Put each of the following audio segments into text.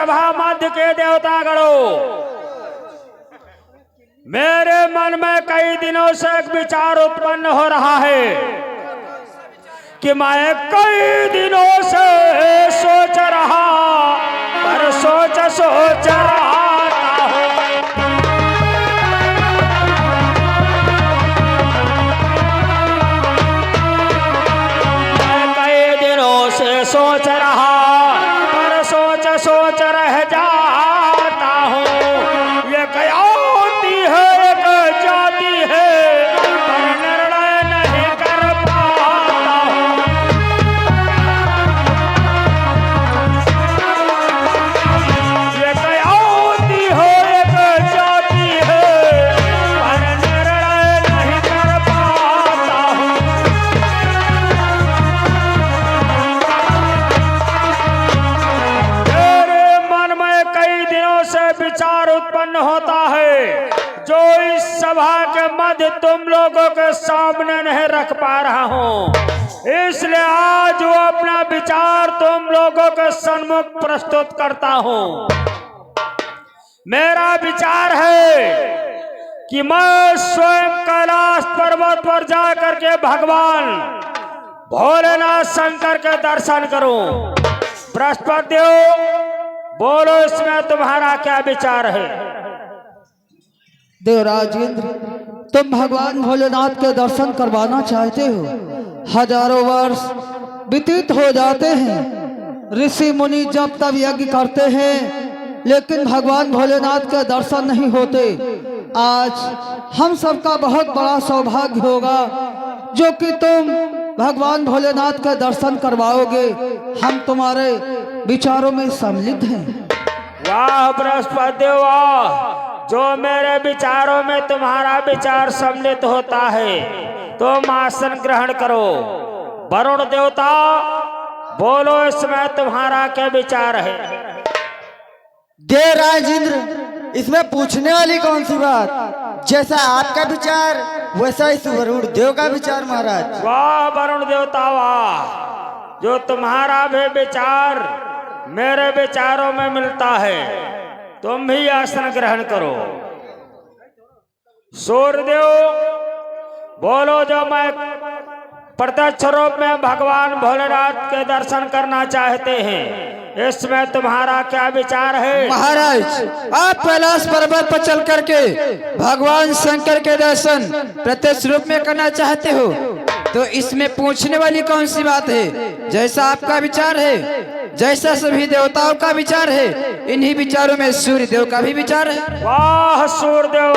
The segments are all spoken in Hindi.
सभा मध्य के देवतागणों, मेरे मन में कई दिनों से एक विचार उत्पन्न हो रहा है कि मैं कई दिनों से सोच रहा, पर सोच रहा हूं। मैं कई दिनों से सोच रहा, पर सोच रह जाता हूँ। ये क्या होती है, एक जाति है, पर निर्णय नहीं कर पाता हूँ। ये क्या होती है, एक जाति है, पर निर्णय नहीं कर पाता हूँ। मेरे मन में कई दिनों से विचार उत्पन्न होता है, जो इस सभा के मध्य तुम लोगों के सामने नहीं रख पा रहा हूँ। इसलिए आज वो अपना विचार तुम लोगों के सन्मुख प्रस्तुत करता हूँ। मेरा विचार है कि मैं स्वयं कैलाश पर्वत पर जाकर के भगवान भोलेनाथ शंकर के दर्शन करूं। बृहस्पति देव, बोलो इसमें तुम्हारा क्या विचार है? देवराज इंद्र, तुम भगवान भोलेनाथ के दर्शन करवाना चाहते हो। हजारों वर्ष व्यतीत हो जाते हैं, ऋषि मुनि जब तब यज्ञ करते हैं, लेकिन भगवान भोलेनाथ के दर्शन नहीं होते। आज हम सबका बहुत बड़ा सौभाग्य होगा जो कि तुम भगवान भोलेनाथ के दर्शन करवाओगे। हम तुम्हारे विचारों में सम्मिलित हैं। वाह बृहस्पति देव, वाह! जो मेरे विचारों में तुम्हारा विचार सम्मिलित होता है, तुम आसन ग्रहण करो। वरुण देवता, बोलो इसमें तुम्हारा क्या विचार है? देवराज इंद्र, इसमें पूछने वाली कौन सी बात? जैसा आपका विचार वैसा इस वरुण देव का विचार महाराज। वाह वरुण देवता, वाह! जो तुम्हारा भी विचार मेरे विचारों में मिलता है, तुम भी आसन ग्रहण करो। सूर्यदेव, बोलो जो मैं प्रत्यक्ष रूप में भगवान भोलेनाथ के दर्शन करना चाहते हैं, इसमें तुम्हारा क्या विचार है? महाराज, आप कैलाश पर्वत पर चल करके भगवान शंकर के दर्शन प्रत्यक्ष रूप में करना चाहते हो, तो इसमें पूछने वाली कौन सी बात है? जैसा आपका विचार है, जैसा सभी देवताओं का विचार है, इन्हीं विचारों में सूर्य देव का भी विचार है। वाह सूर्यदेव,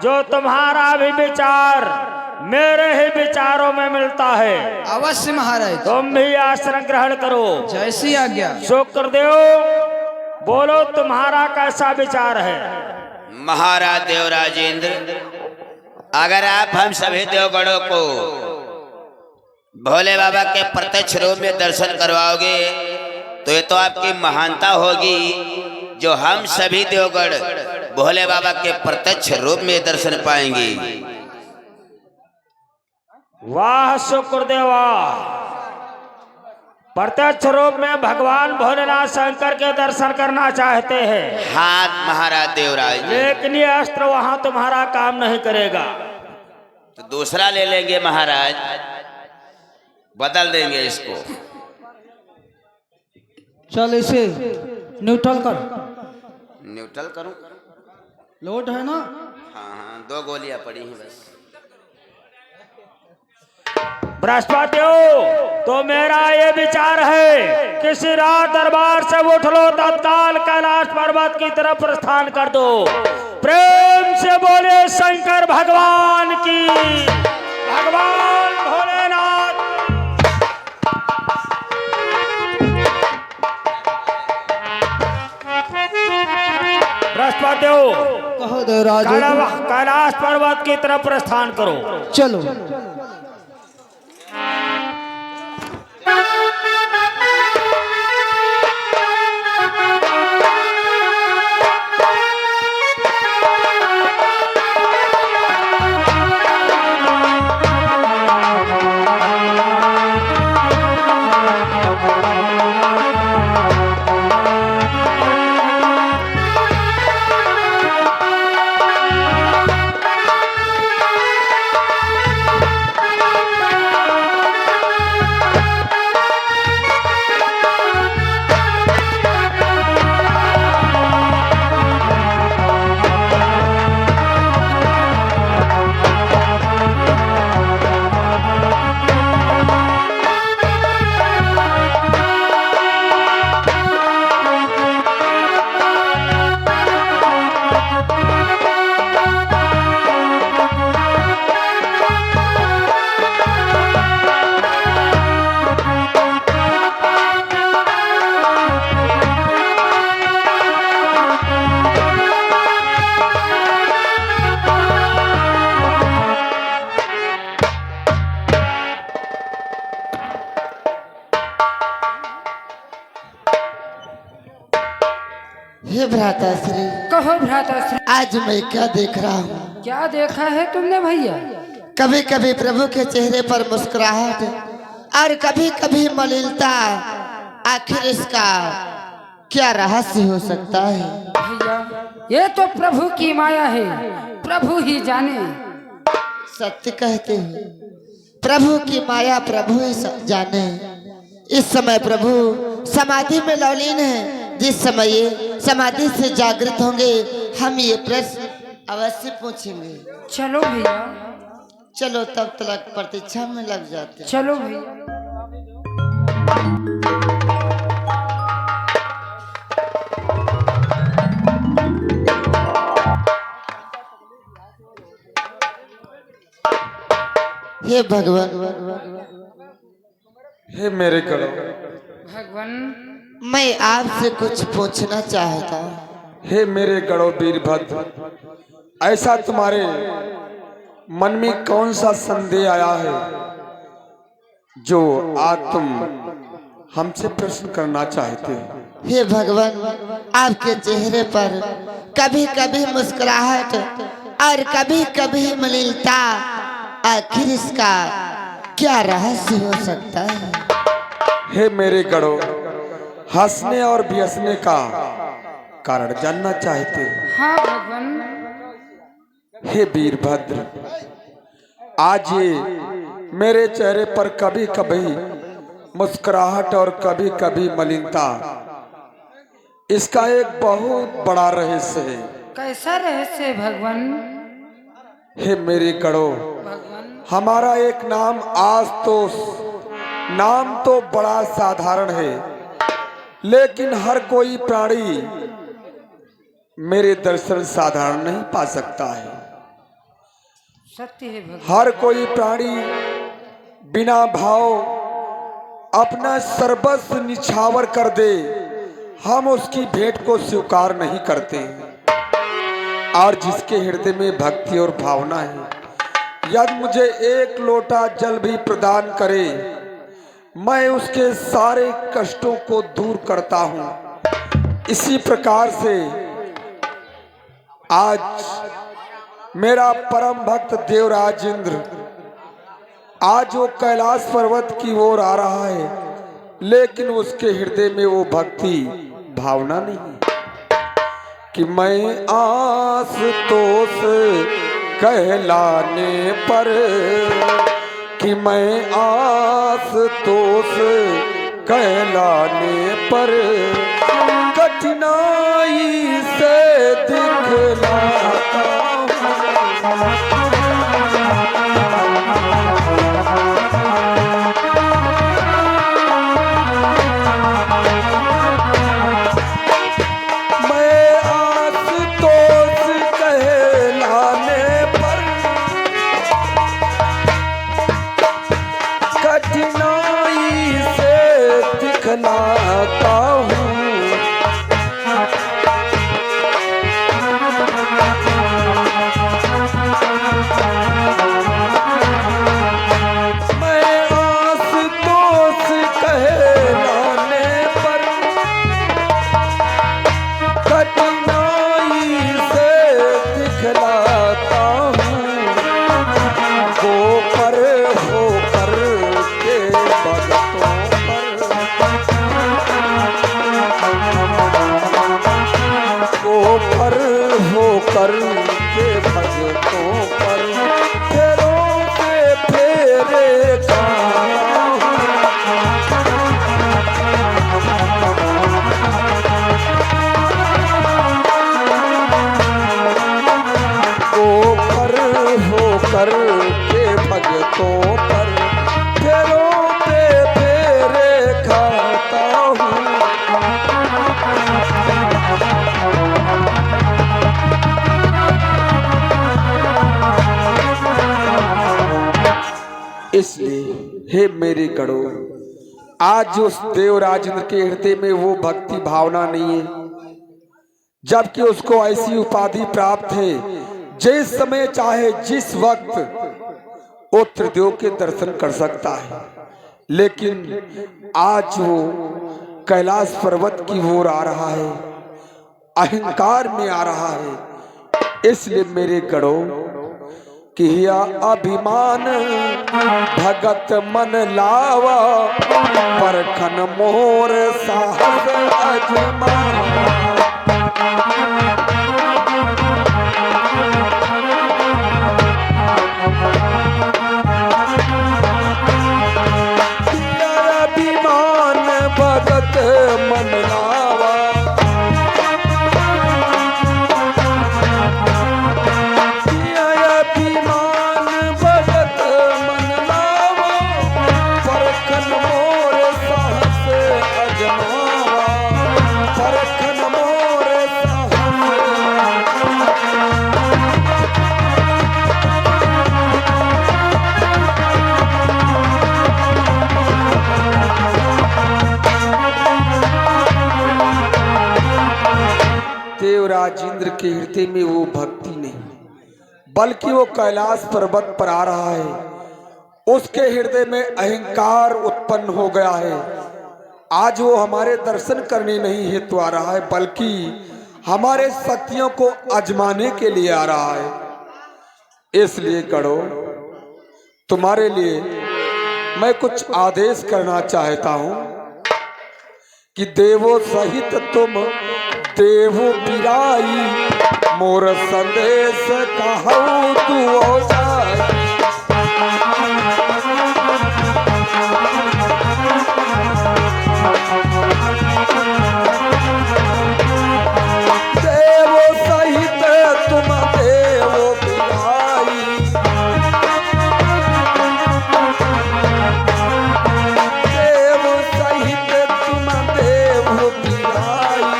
जो तुम्हारा भी विचार मेरे ही विचारों में मिलता है। अवश्य महाराज, तुम भी आसन ग्रहण करो। जैसी आज्ञा। शुक्रदेव, बोलो तुम्हारा कैसा विचार है? महाराज देवराज इंद्र, अगर आप हम सभी देवगणों को भोले बाबा के प्रत्यक्ष रूप में दर्शन करवाओगे, तो ये तो आपकी महानता होगी, जो हम सभी देवगण भोले बाबा के प्रत्यक्ष रूप में दर्शन पाएंगे। वाह शुक्रदेवा, प्रत्यक्ष रूप में भगवान भोलेनाथ शंकर के दर्शन करना चाहते हैं। हाँ महाराज देवराज, लेकिन ये अस्त्र वहां तुम्हारा काम नहीं करेगा, तो दूसरा ले लेंगे महाराज, बदल देंगे इसको। चल इसे न्यूट्रल कर। न्यूट्रल करूं? लोड है ना? हाँ, 2 गोलियां पड़ी हैं बस। बृहस्पति, तो मेरा ये विचार है, किसी रात दरबार से उठ लो, तत्काल कैलाश पर्वत की तरफ प्रस्थान कर दो। प्रेम से बोले शंकर भगवान की, भगवान भोलेनाथ। बृहस्पति, कहो देवराज। कैलाश पर्वत की तरफ प्रस्थान करो। चलो। भ्राताश्री, कहो भ्राताश्री, आज मैं क्या देख रहा हूँ। क्या देखा है तुमने भैया? कभी कभी प्रभु के चेहरे पर मुस्कुराहट और कभी कभी मलिनता, आखिर इसका क्या रहस्य हो सकता है? भैया ये तो प्रभु की माया है, प्रभु ही जाने। सत्य कहते हो, प्रभु की माया प्रभु ही जाने। इस समय प्रभु समाधि में लौलीन है। जिस समय ये समाधि से जागृत होंगे हम ये प्रश्न अवश्य पूछेंगे। चलो भैया, चलो तब तक प्रतीक्षा में लग जाते हैं। चलो भैया। हे भगवान, हे मेरे गणों, भगवान मैं आपसे कुछ पूछना चाहता। हे मेरे गणों वीरभद्र, ऐसा तुम्हारे मन में कौन सा संदेह आया है जो आज तुम हमसे प्रश्न करना चाहते हो? हे भगवान, आपके चेहरे पर कभी कभी मुस्कुराहट और कभी कभी मलिनता, आखिर इसका क्या रहस्य हो सकता है? हे मेरे गणों, हंसने और बिहसने का कारण जानना चाहते हो? हाँ भगवान। हे वीरभद्र, आज ये मेरे चेहरे पर कभी कभी मुस्कुराहट और कभी कभी मलिनता, इसका एक बहुत बड़ा रहस्य है। कैसा रहस्य है भगवान? हे मेरे गणों, हमारा एक नाम आशुतोष, नाम तो बड़ा साधारण है, लेकिन हर कोई प्राणी मेरे दर्शन साधारण नहीं पा सकता है। सत्य है भगवान। हर कोई प्राणी बिना भाव अपना सर्वस्व निछावर कर दे, हम उसकी भेंट को स्वीकार नहीं करते। और जिसके हृदय में भक्ति और भावना है, यदि मुझे एक लोटा जल भी प्रदान करे, मैं उसके सारे कष्टों को दूर करता हूँ। इसी प्रकार से आज मेरा परम भक्त देवराज इंद्र आज वो कैलाश पर्वत की ओर आ रहा है, लेकिन उसके हृदय में वो भक्ति भावना नहीं है कि मैं आशुतोष कहलाने पर, कि मैं आशुतोष कहलाने पर कठिनाई से दिखलाता हूँ। इसलिए हे मेरे गणों, आज उस देवराज इंद्र के हृदय में वो भक्ति भावना नहीं है, जबकि उसको ऐसी उपाधि प्राप्त है जिस समय चाहे जिस वक्त वो त्रिदेव के दर्शन कर सकता है। लेकिन आज वो कैलाश पर्वत की ओर आ रहा है अहंकार में आ रहा है। इसलिए मेरे गणों किया अभिमान भगत मन लावा, परखन मोर साहस अजमावा। अभिमान भगत मन लावा, अभिमान भगत मन लावा, परखन मोर साहस अजमावा, परखन मोर देवराज इंद्र के हृदय में वो भक्ति नहीं, बल्कि वो कैलाश पर्वत पर आ रहा है। उसके हृदय में अहंकार उत्पन्न हो गया है। आज वो हमारे दर्शन करने नहीं हेतु आ रहा है, बल्कि हमारे शक्तियों को आजमाने के लिए आ रहा है। इसलिए गणों, तुम्हारे लिए मैं कुछ आदेश करना चाहता हूं कि देवों सहित तुम देवो बिराई, मोर संदेश कहूँ तू जाई। देवो सहित तुम देवो बिराई, देवो सहित तुम देवो बिराई,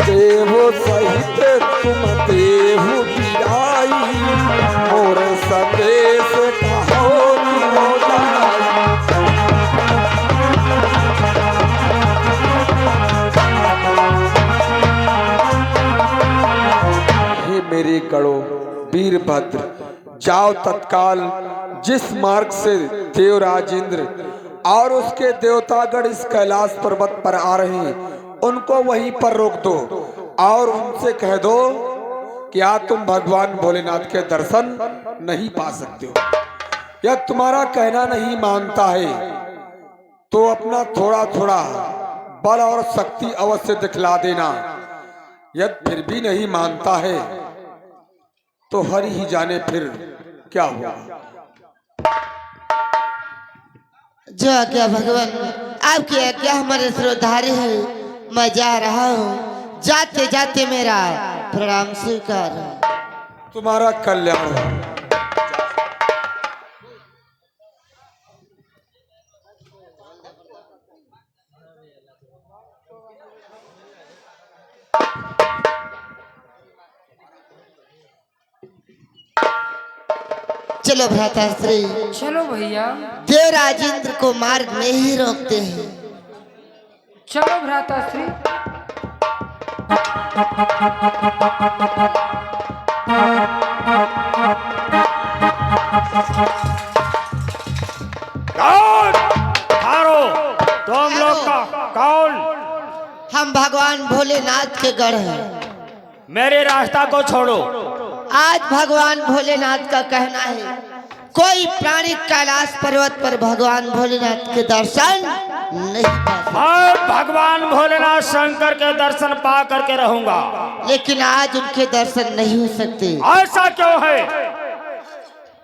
देवो सहित तुम देहु बिराई, मोर संदेश कहो तुम जाई। हे मेरे गणों, वीरभद्र, जाओ तत्काल जिस मार्ग से देवराज इंद्र और उसके देवतागण इस कैलाश पर्वत पर आ रहे हैं, उनको वहीं पर रोक दो और उनसे कह दो कि आज तुम भगवान भोलेनाथ के दर्शन नहीं पा सकते हो। यह तुम्हारा कहना नहीं मानता है तो अपना थोड़ा थोड़ा बल और शक्ति अवश्य दिखला देना। यदि फिर भी नहीं मानता है तो हरि ही जाने फिर क्या हुआ। जो आज्ञा भगवान, आपकी आज्ञा हमारे श्रोधारी है। मैं जा रहा हूँ, जाते जाते मेरा प्रणाम स्वीकार। तुम्हारा कल्याण हो। चलो भ्राताश्री, चलो भैया, देवराज इंद्र को मार्ग में ही रोकते हैं। चलो भ्राताश्री। कौन? हारो, तुम लोग का कौन? हम भगवान भोलेनाथ के गढ़ हैं। मेरे रास्ता को छोड़ो। आज भगवान भोलेनाथ का कहना है कोई प्राणी कैलाश पर्वत पर भगवान भोलेनाथ के दर्शन नहीं पा सकता। मैं भगवान भोलेनाथ शंकर के दर्शन पा करके रहूंगा, लेकिन आज उनके दर्शन नहीं हो सकते। ऐसा क्यों है?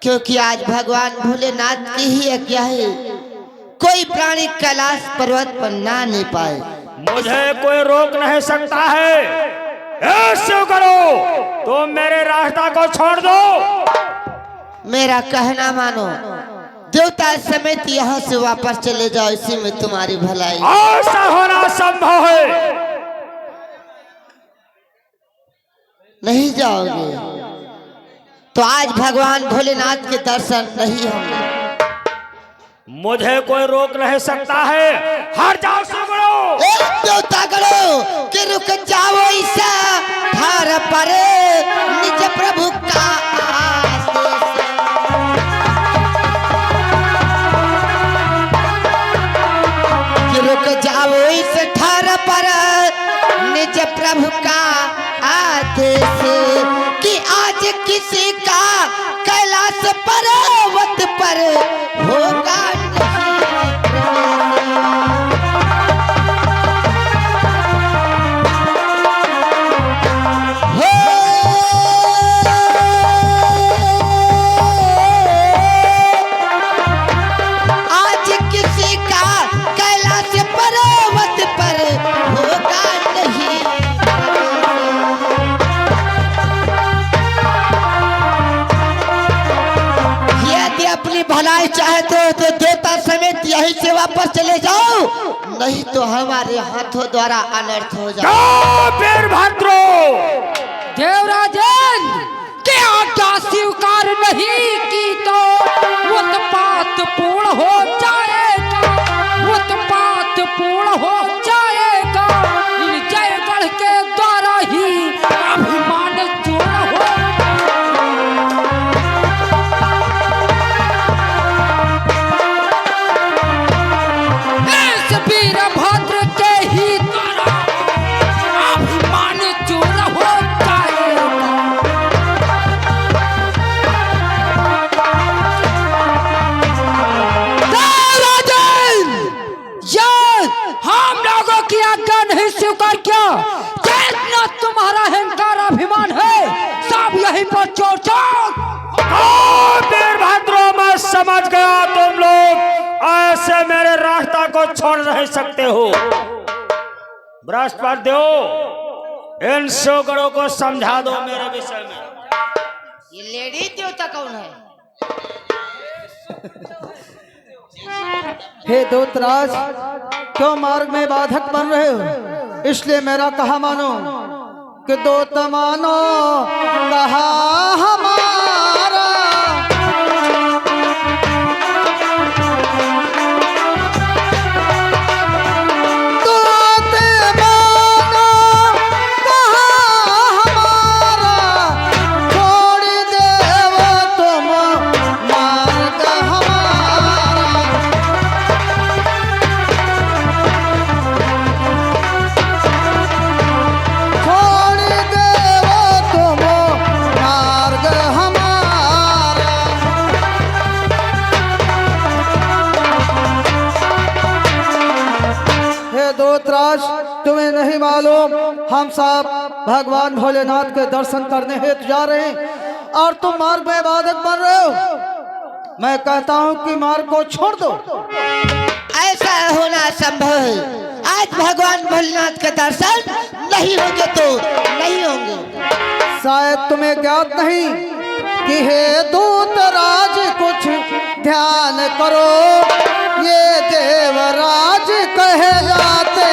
क्योंकि आज भगवान भोलेनाथ की ही आज्ञा है, कोई प्राणी कैलाश पर्वत पर ना नहीं पाए। मुझे कोई रोक नहीं सकता है। ऐसे करो, तुम मेरे रास्ता को छोड़ दो। मेरा कहना मानो, देवता समेत यहाँ से वापस चले जाओ, इसी में तुम्हारी भलाई। ऐसा होना संभव है? नहीं जाओगे तो आज भगवान भोलेनाथ के दर्शन नहीं होंगे। मुझे कोई रोक नहीं सकता है। हट जाओ सुगड़ो। देवता करो कि रुक जाओ, ऐसा धार परे निज प्रभु का आदेश। कि रुक प्रभु का आदेश कि आज किसी का कैलाश पर्वत पर होगा भलाई चाहते हो तो देवता समेत यहीं से वापस चले जाओ, नहीं तो हमारे हाथों द्वारा अनर्थ हो जाए। वीरभद्रो देवराजन के आज्ञा स्वीकार नहीं की तो उत्पात पूर्ण हो जाएगा, उत्पात पूर्ण हो जाएगा। इन जयगढ़ के द्वारा ही अभिमान चूर्ण हो। वीरभद्र के ही द्वारा अभिमान चूर्ण हो जाएगा। हम लोगों की आज्ञा नहीं स्वीकार किया, जितना तुम्हारा अहंकार अभिमान है सब यहीं पर चोर चोर। वीरभद्रो मैं समझ गया, तुम लोग ऐसे मेरे रास्ता को छोड़ नहीं सकते हो। बृहस्पति देव इन सोगड़ों को समझा दो मेरे विषय में। ये लेडी देवता कौन है? हे दूतराज, क्यों मार्ग में बाधक बन रहे हो? इसलिए मेरा कहा मानो कि दूत मानो कहा हमारा। दूत मानो कहा हमारा, छोड़ देवो तुम मार्ग हमारा। छोड़ देवो तुम मार्ग हमारा। हे दूतराज, तुम्हें नहीं मालूम हम सब भगवान भोलेनाथ के दर्शन करने हेतु जा रहे हैं और तुम मार्ग में बाधक बन रहे हो। मैं कहता हूँ कि मार्ग को छोड़ दो। ऐसा होना संभव है। आज भगवान भोलेनाथ के दर्शन नहीं होंगे तो नहीं होंगे। शायद तुम्हें ज्ञात नहीं कि हे दूतराज कुछ ध्यान करो, ये देवराज कहे जाते